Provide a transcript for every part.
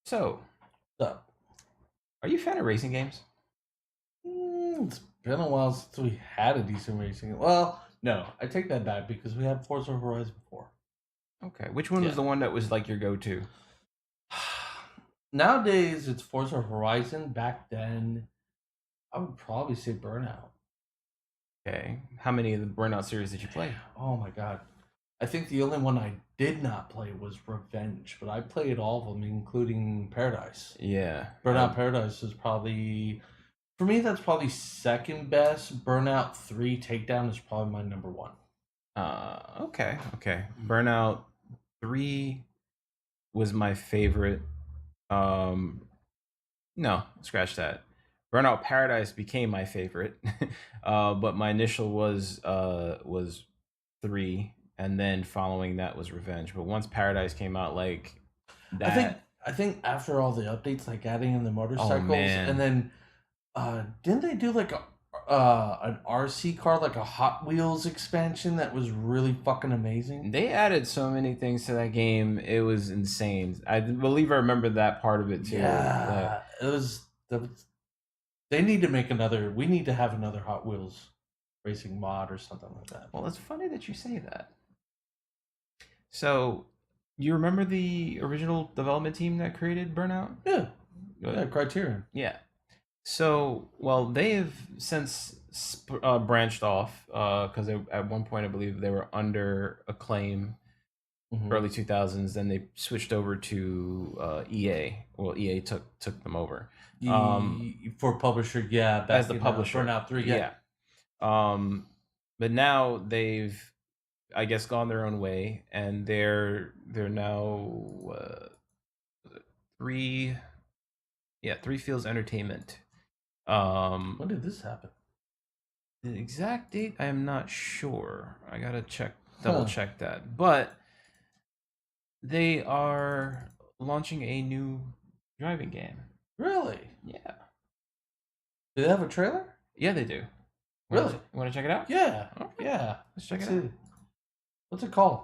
So, So, are you a fan of racing games? it's been a while since we had a decent racing. Well, no, I take that back because we had Forza Horizon 4. Okay. Which one was Yeah. the one that was like your go-to? Nowadays, it's Forza Horizon. Back then, I would probably say Burnout. Okay. How many of the Burnout series did you play? Oh my god. I think the only one I did not play was Revenge, but I played all of them, including Paradise. Yeah. Burnout Paradise is probably, for me, that's probably second best. Burnout 3 Takedown is probably my number one. Okay. Burnout 3 was my favorite. No, scratch that. Burnout Paradise became my favorite. But my initial was 3, and then following that was Revenge. But once Paradise came out, like that. I think after all the updates, like adding in the motorcycles, man. and then didn't they do like an RC car, like a Hot Wheels expansion that was really fucking amazing? They added so many things to that game. It was insane. I believe I remember that part of it too. Yeah, it was. They need to make another. We need to have another Hot Wheels racing mod or something like that. Well, it's funny that you say that. So, you remember the original development team that created Burnout? Yeah, Criterion. Yeah. So, well, they have since branched off because at one point I believe they were under Acclaim, early 2000s. Then they switched over to EA. Well, EA took them over For publisher, yeah, back as the publisher. Burnout 3, yeah. But now they've, I guess, gone their own way, and they're now Three Fields Entertainment. When did this happen? The exact date I am not sure. I gotta double check that. But they are launching a new driving game. Really? Yeah. Do they have a trailer? Yeah, they do. Really? You want to check it out? Yeah. Okay. Yeah. Let's check it out. What's it called?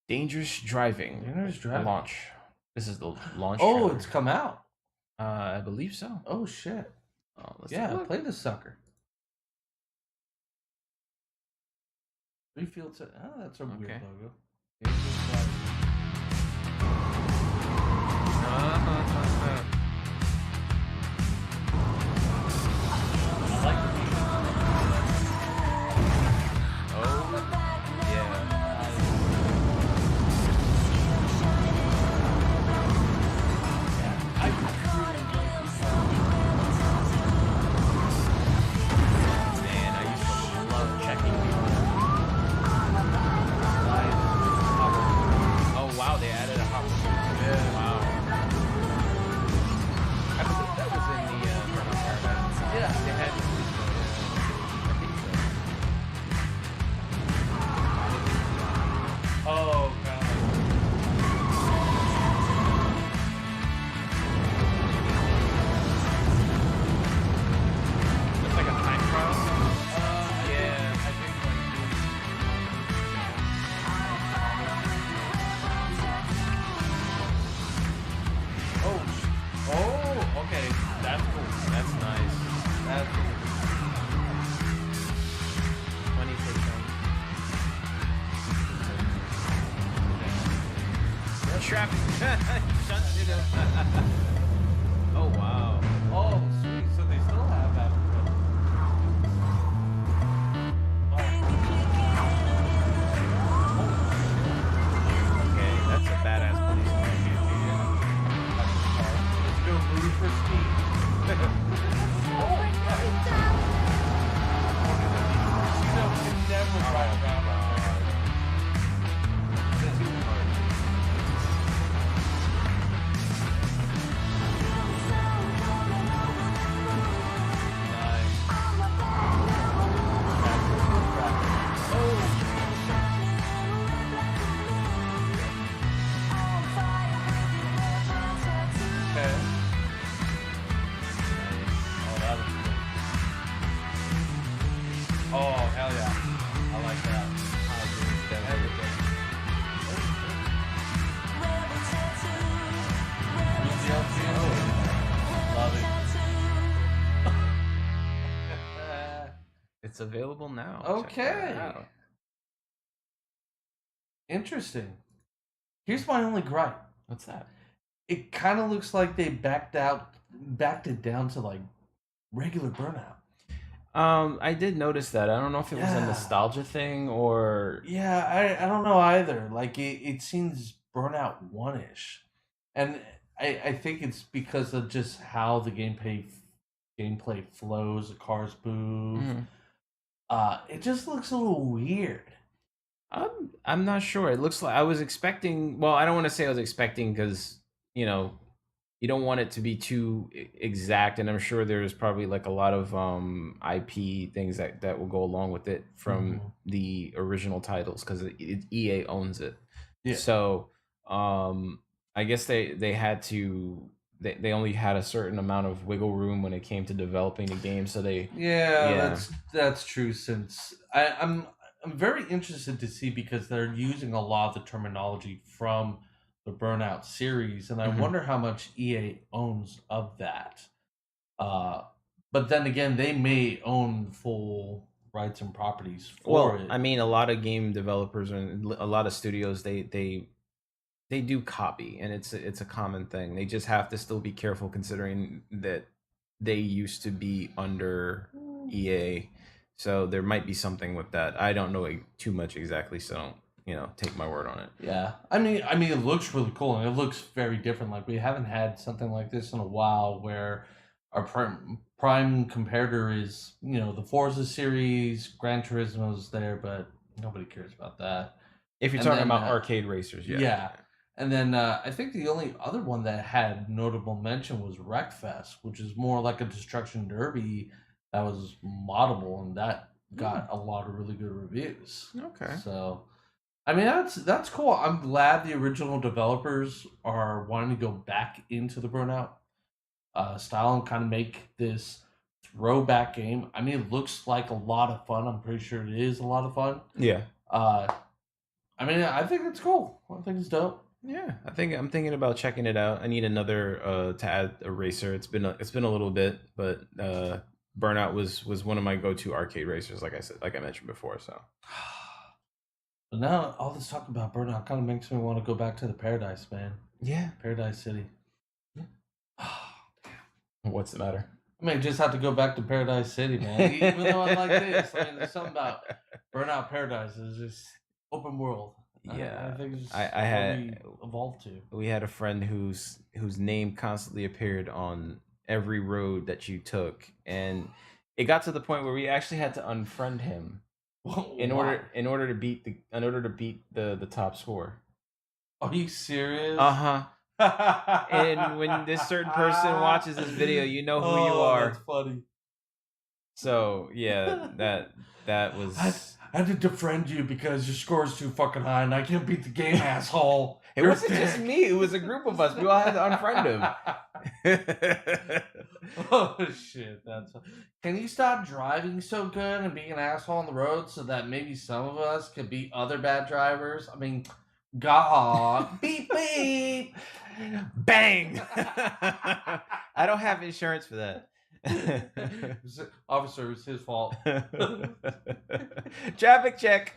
Dangerous Driving. Dangerous Driving. Launch. This is the launch. Oh, trailer. it's come out. I believe so. Oh shit. Let's take a look. Play this sucker. 3 Fields. Oh, that's a weird logo. I like the music. Man, I used to love checking these. Oh wow, they added a hot wheel. Yeah. Wow. I believe that was in the Burnout Paradise. Yeah. They had. I think so. Oh god. Looks like a time trial. Yeah, I think Oh, okay. That's cool. That's nice. That's cool. 20%. Traffic. Shut it up. Oh wow. Oh, sweet. So they still have that. Okay, that's a badass police car. Let's go move for speed. You can never drive around. Oh, hell yeah. I like that. It's available now. Check that Okay. out. Interesting. Here's my only gripe. What's that? It kind of looks like they backed it down to like regular Burnout. I did notice that. I don't know if it was a Yeah. nostalgia thing or Yeah, I don't know either. Like it seems Burnout One ish, and I think it's because of just how the gameplay flows. The cars move. Mhm. It just looks a little weird. I'm not sure. It looks like I was expecting. Well, I don't want to say I was expecting because you know you don't want it to be too exact, and I'm sure there's probably like a lot of IP things that will go along with it from Mhm. the original titles because EA owns it. Yeah, So I guess they had to they only had a certain amount of wiggle room when it came to developing the game. So they yeah, yeah. that's true. Since I'm very interested to see because they're using a lot of the terminology from the Burnout series, and I Mhm. wonder how much EA owns of that. Uh, but then again, they may own full rights and properties for Well, it. I mean, a lot of game developers and a lot of studios they do copy, and it's a common thing. They just have to still be careful considering that they used to be under EA, so there might be something with that. I don't know too much exactly, so don't take my word on it. Yeah, I mean, it looks really cool and it looks very different. Like we haven't had something like this in a while, where our prime comparator is the Forza series. Gran Turismo's there, but nobody cares about that. If you're And talking then about arcade racers, yeah. yeah, and then I think the only other one that had notable mention was Wreckfest, which is more like a destruction derby that was moddable, and that got a lot of really good reviews. Okay. So I mean, that's cool. I'm glad the original developers are wanting to go back into the Burnout style and kind of make this throwback game. I mean, it looks like a lot of fun. I'm pretty sure it is a lot of fun. Yeah. Uh, I mean, I think it's cool. I think it's dope. Yeah, I think I'm thinking about checking it out. I need another to add a racer. It's been a little bit, but Burnout was one of my go-to arcade racers, like I said, like I mentioned before. So But now all this talk about Burnout kind of makes me want to go back to the Paradise, man. yeah, Paradise City. what's the matter? I mean, just have to go back to Paradise City, man. Even though I like this, I mean, there's something about Burnout Paradise is just open world. I Yeah, think it's I what had we evolved to. we had a friend whose name constantly appeared on every road that you took, and it got to the point where we actually had to unfriend him Why? in order to beat the top score. Are you serious? Uh-huh. And when this certain person watches this video, you know who you Oh, that's are. funny. So yeah, that I, was. I had to defriend you because your score is too fucking high and I can't beat the game, asshole. It You're wasn't a just dick. me. It was a group of us. We all had to unfriend him. Oh shit, that's. Can you stop driving so good and being an asshole on the road so that maybe some of us could be other bad drivers? I mean, God, beep beep, Bang! I don't have insurance for that. Officer, it's his fault. Traffic check.